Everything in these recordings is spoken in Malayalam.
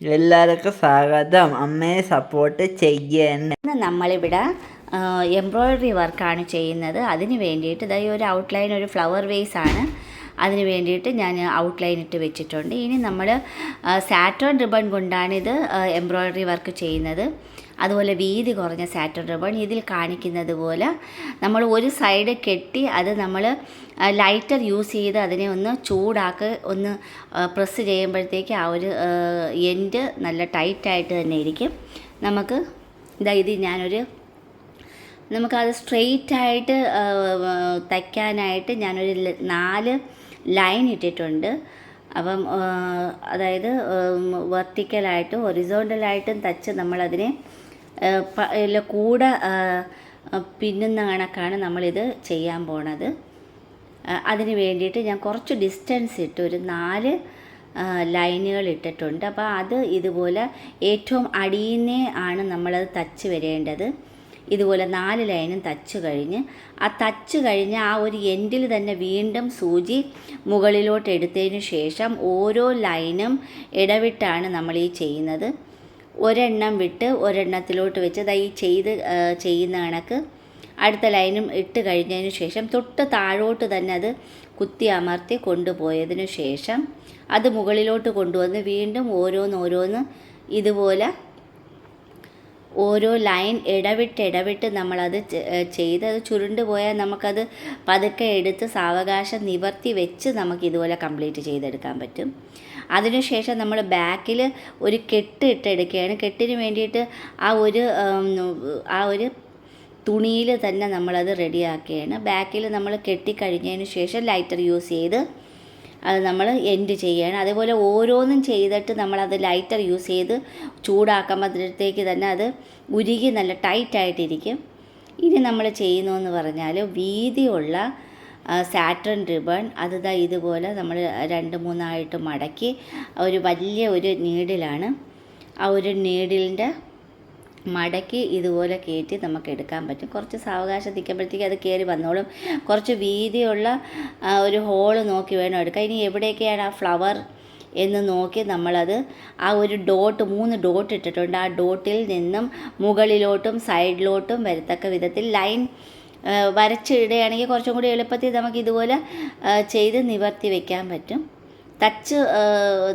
എല്ലാവർക്കും സ്വാഗതം. അമ്മയെ സപ്പോർട്ട് ചെയ്യണേ. നമ്മളിവിടെ എംബ്രോയ്ഡറി വർക്കാണ് ചെയ്യുന്നത്. അതിന് വേണ്ടിയിട്ട് ഇതായി ഒരു ഔട്ട്ലൈൻ, ഒരു ഫ്ലവർ വേസ് ആണ്. അതിന് വേണ്ടിയിട്ട് ഞാൻ ഔട്ട്ലൈൻ ഇട്ട് വെച്ചിട്ടുണ്ട്. ഇനി നമ്മൾ സാറ്റേൺ റിബൺ കൊണ്ടാണിത് എംബ്രോയ്ഡറി വർക്ക് ചെയ്യുന്നത്. അതുപോലെ വീതി കുറഞ്ഞ സാറ്റേൺ റിബൺ ഇതിൽ കാണിക്കുന്നത് പോലെ നമ്മൾ ഒരു സൈഡ് കെട്ടി അത് നമ്മൾ ലൈറ്റർ യൂസ് ചെയ്ത് അതിനെ ഒന്ന് ഒന്ന് പ്രസ് ചെയ്യുമ്പോഴത്തേക്ക് ആ ഒരു എൻഡ് നല്ല ടൈറ്റായിട്ട് തന്നെ ഇരിക്കും. നമുക്കത് സ്ട്രെയിറ്റായിട്ട് തയ്ക്കാനായിട്ട് ഞാനൊരു 4 ലൈൻ ഇട്ടിട്ടുണ്ട്. അപ്പം അതായത് വെർട്ടിക്കലായിട്ടും ഹൊറിസോണ്ടലായിട്ടും തച്ച് നമ്മളതിനെ കൂടെ പിന്നുന്ന കണക്കാണ് നമ്മളിത് ചെയ്യാൻ പോണത്. അതിന് വേണ്ടിയിട്ട് ഞാൻ കുറച്ച് ഡിസ്റ്റൻസ് ഇട്ട് ഒരു 4 ലൈനുകൾ ഇട്ടിട്ടുണ്ട്. അപ്പോൾ അത് ഇതുപോലെ ഏറ്റവും അടിയിന്നേ ആണ് നമ്മളത് തച്ച് വരേണ്ടത്. ഇതുപോലെ 4 ലൈനും തച്ച് കഴിഞ്ഞ് ആ ഒരു എൻഡിൽ തന്നെ വീണ്ടും സൂചി മുകളിലോട്ട് എടുത്തതിന് ശേഷം ഓരോ ലൈനും ഇടവിട്ടാണ് നമ്മൾ ഈ ചെയ്യുന്നത്. ഒരെണ്ണം വിട്ട് ഒരെണ്ണത്തിലോട്ട് വെച്ച് ചെയ്യുന്ന കണക്ക് അടുത്ത ലൈനും ഇട്ട് കഴിഞ്ഞതിന് ശേഷം തൊട്ട് താഴോട്ട് തന്നെ അത് കുത്തി അമർത്തി കൊണ്ടുപോയതിന് ശേഷം അത് മുകളിലോട്ട് കൊണ്ടുവന്ന് വീണ്ടും ഓരോന്ന് ഇതുപോലെ ഓരോ ലൈൻ ഇടവിട്ട് നമ്മളത് അത് ചുരുണ്ട് പോയാൽ നമുക്കത് പതുക്കെ എടുത്ത് സാവകാശം നിവർത്തി വെച്ച് നമുക്കിതുപോലെ കംപ്ലീറ്റ് ചെയ്തെടുക്കാൻ പറ്റും. അതിനുശേഷം നമ്മൾ ബാക്കിൽ ഒരു കെട്ട് ഇട്ടെടുക്കുകയാണ്. കെട്ടിന് വേണ്ടിയിട്ട് ആ ഒരു തുണിയിൽ തന്നെ നമ്മളത് റെഡിയാക്കുകയാണ്. ബാക്കിൽ നമ്മൾ കെട്ടിക്കഴിഞ്ഞതിന് ശേഷം ലൈറ്റർ യൂസ് ചെയ്ത് അത് നമ്മൾ എൻഡ് ചെയ്യുകയാണ്. അതേപോലെ ഓരോന്നും ചെയ്തിട്ട് നമ്മളത് ലൈറ്റർ യൂസ് ചെയ്ത് ചൂടാക്കുമ്പോഴത്തേക്ക് തന്നെ അത് ഉരുകി നല്ല ടൈറ്റായിട്ടിരിക്കും. ഇനി നമ്മൾ ചെയ്യുന്നതെന്ന് പറഞ്ഞാൽ വീതിയുള്ള സാറ്റേൺ റിബൺ അത് ഇതുപോലെ നമ്മൾ 2-3 മടക്കി ഒരു വലിയ ഒരു നീഡിലാണ്. ആ ഒരു നീഡിലിൻ്റെ മടക്കി ഇതുപോലെ കയറ്റി നമുക്ക് എടുക്കാൻ പറ്റും. കുറച്ച് സാവകാശം നിൽക്കുമ്പോഴത്തേക്ക് അത് കയറി വന്നോളും. കുറച്ച് വീതിയുള്ള ഒരു ഹോള് നോക്കി വേണം എടുക്കാൻ. ഇനി എവിടെയൊക്കെയാണ് ആ ഫ്ലവർ എന്ന് നോക്കി നമ്മളത് ആ ഒരു 3 ഡോട്ട് ഇട്ടിട്ടുണ്ട്. ആ ഡോട്ടിൽ നിന്നും മുകളിലോട്ടും സൈഡിലോട്ടും വരത്തക്ക വിധത്തിൽ ലൈൻ വരച്ചിടുകയാണെങ്കിൽ കുറച്ചും കൂടി എളുപ്പത്തിൽ നമുക്ക് ഇതുപോലെ ചെയ്ത് നിവർത്തി വയ്ക്കാൻ പറ്റും.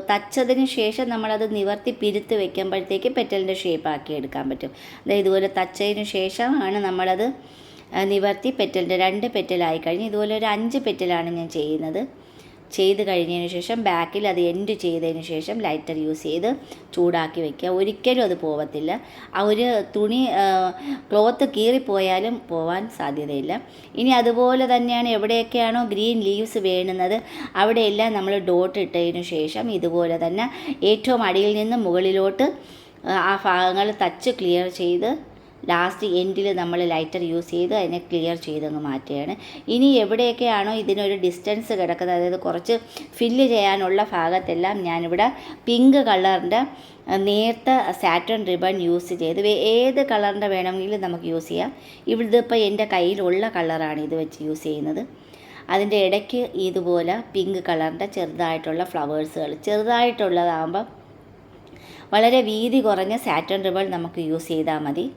തച്ചതിന് ശേഷം നമ്മളത് നിവർത്തി പിരുത്ത് വെക്കുമ്പോഴത്തേക്ക് പെറ്റലിൻ്റെ ഷേപ്പാക്കി എടുക്കാൻ പറ്റും. അതായത് ഇതുപോലെ തച്ചതിന് ശേഷമാണ് നമ്മളത് നിവർത്തി പെറ്റലിൻ്റെ 2 പെറ്റലായി കഴിഞ്ഞ് ഇതുപോലെ ഒരു 5 പെറ്റലാണ് ഞാൻ ചെയ്ത് കഴിഞ്ഞതിന് ശേഷം ബാക്കിൽ അത് എൻഡ് ചെയ്തതിന് ശേഷം ലൈറ്റർ യൂസ് ചെയ്ത് ചൂടാക്കി വയ്ക്കുക. ഒരിക്കലും അത് പോവത്തില്ല. ആ ഒരു തുണി ക്ലോത്ത് കീറിപ്പോയാലും പോവാൻ സാധ്യതയില്ല. ഇനി അതുപോലെ തന്നെയാണ് എവിടെയൊക്കെയാണോ ഗ്രീൻ ലീവ്സ് വേണ്ടുന്നത് അവിടെയെല്ലാം നമ്മൾ ഡോട്ട് ഇട്ടതിന് ശേഷം ഇതുപോലെ തന്നെ ഏറ്റവും അടിയിൽ നിന്ന് മുകളിലോട്ട് ആ ഭാഗങ്ങൾ തച്ച് ക്ലിയർ ചെയ്ത് ലാസ്റ്റ് എൻഡിൽ നമ്മൾ ലൈറ്റർ യൂസ് ചെയ്ത് അതിനെ ക്ലിയർ ചെയ്തങ്ങ് മാറ്റുകയാണ്. ഇനി എവിടെയൊക്കെയാണോ ഇതിനൊരു ഡിസ്റ്റൻസ് കിടക്കുന്നത്, അതായത് കുറച്ച് ഫില്ല് ചെയ്യാനുള്ള ഭാഗത്തെല്ലാം ഞാനിവിടെ പിങ്ക് കളറിൻ്റെ നേർത്ത സാറ്റേൺ റിബൺ യൂസ് ചെയ്ത് ഏത് കളറിൻ്റെ വേണമെങ്കിലും നമുക്ക് യൂസ് ചെയ്യാം. ഇതിപ്പോൾ എൻ്റെ കയ്യിലുള്ള കളറാണ് ഇത് വെച്ച് യൂസ് ചെയ്യുന്നത്. അതിൻ്റെ ഇടയ്ക്ക് ഇതുപോലെ പിങ്ക് കളറിൻ്റെ ചെറുതായിട്ടുള്ള ഫ്ലവേഴ്സുകൾ ചെറുതായിട്ടുള്ളതാകുമ്പം വളരെ വീതി കുറഞ്ഞ സാറ്റേൺ റിബൺ നമുക്ക് യൂസ് ചെയ്താൽ മതി.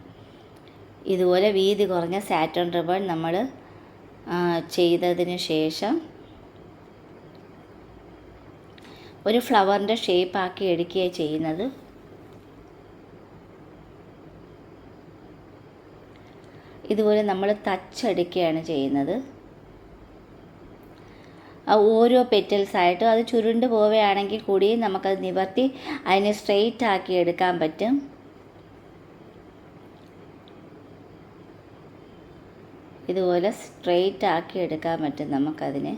ഇതുപോലെ വീതി കുറഞ്ഞ സാറ്റേൺ റിബൺ നമ്മൾ ചെയ്തതിന് ശേഷം ഒരു ഫ്ലവറിൻ്റെ ഷേപ്പാക്കി എടുക്കുകയാണ് ചെയ്യുന്നത്. ഇതുപോലെ നമ്മൾ തച്ചെടുക്കുകയാണ് ചെയ്യുന്നത്. ഓരോ പെറ്റൽസായിട്ടും അത് ചുരുണ്ട് പോവുകയാണെങ്കിൽ കൂടി നമുക്കത് നിവർത്തി അതിനെ സ്ട്രെയിറ്റ് ആക്കി എടുക്കാൻ പറ്റും. ഇതുപോലെ സ്ട്രെയിറ്റ് ആക്കി എടുക്കാൻ പറ്റും നമുക്കതിനെ.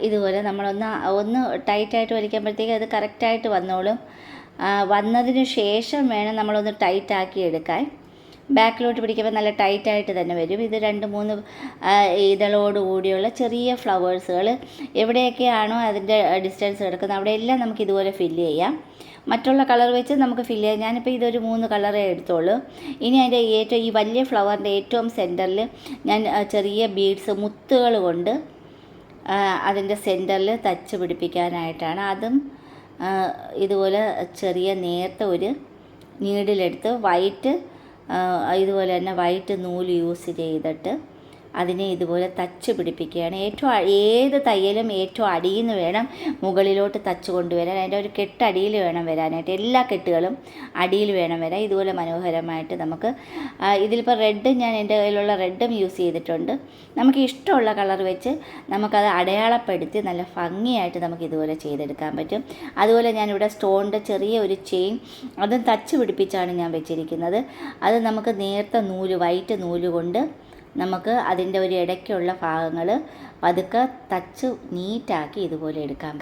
ഇതുപോലെ നമ്മളൊന്ന് ടൈറ്റായിട്ട് വലിക്കുമ്പോഴത്തേക്ക് അത് കറക്റ്റായിട്ട് വന്നോളും. വന്നതിന് ശേഷം വേണം നമ്മളൊന്ന് ടൈറ്റാക്കി എടുക്കാൻ. ബാക്കിലോട്ട് പിടിക്കുമ്പോൾ നല്ല ടൈറ്റായിട്ട് തന്നെ വരും. ഇത് 2-3 ഇതളോട് കൂടിയുള്ള ചെറിയ ഫ്ലവേഴ്സുകൾ എവിടെയൊക്കെയാണോ അതിൻ്റെ ഡിസ്റ്റൻസ് കിടക്കുന്നത് അവിടെയെല്ലാം നമുക്ക് ഇതുപോലെ ഫില്ല് ചെയ്യാം. മറ്റുള്ള കളർ വെച്ച് നമുക്ക് ഫില്ല് ചെയ്യാം. ഞാനിപ്പോൾ ഇതൊരു 3 കളറേ എടുത്തോളൂ. ഇനി അതിൻ്റെ ഈ വലിയ ഫ്ലവറിൻ്റെ ഏറ്റവും സെൻറ്ററിൽ ഞാൻ ചെറിയ ബീഡ്സ് മുത്തുകൾ കൊണ്ട് അതിൻ്റെ സെൻറ്ററിൽ തച്ച് പിടിപ്പിക്കാനായിട്ടാണ്. അതും ഇതുപോലെ ചെറിയ നേർത്ത ഒരു നീഡിലെടുത്ത് ഇതുപോലെ തന്നെ വൈറ്റ് നൂല് യൂസ് ചെയ്തിട്ട് അതിനെ ഇതുപോലെ തച്ച് പിടിപ്പിക്കുകയാണ്. ഏത് തയ്യലും ഏറ്റവും അടിയിൽ നിന്ന് വേണം മുകളിലോട്ട് തച്ച് കൊണ്ടുവരാൻ. അതിൻ്റെ ഒരു കെട്ട് അടിയിൽ വേണം വരാനായിട്ട്. എല്ലാ കെട്ടുകളും അടിയിൽ വേണം വരാൻ. ഇതുപോലെ മനോഹരമായിട്ട് നമുക്ക് ഇതിലിപ്പോൾ റെഡ്, ഞാൻ എൻ്റെ കയ്യിലുള്ള റെഡും യൂസ് ചെയ്തിട്ടുണ്ട്. നമുക്ക് ഇഷ്ടമുള്ള കളർ വെച്ച് നമുക്കത് അടയാളപ്പെടുത്തി നല്ല ഭംഗിയായിട്ട് നമുക്ക് ഇതുപോലെ ചെയ്തെടുക്കാൻ പറ്റും. അതുപോലെ ഞാനിവിടെ സ്റ്റോണിൻ്റെ ചെറിയ ഒരു ചെയിൻ അതും തച്ച് പിടിപ്പിച്ചാണ് ഞാൻ വെച്ചിരിക്കുന്നത്. അത് നമുക്ക് നേർത്ത നൂല്, വൈറ്റ് നൂല് കൊണ്ട് നമുക്ക് അതിൻ്റെ ഒരു ഇടയ്ക്കുള്ള ഭാഗങ്ങൾ പതുക്കെ തച്ച് നീറ്റാക്കി ഇതുപോലെ എടുക്കാം.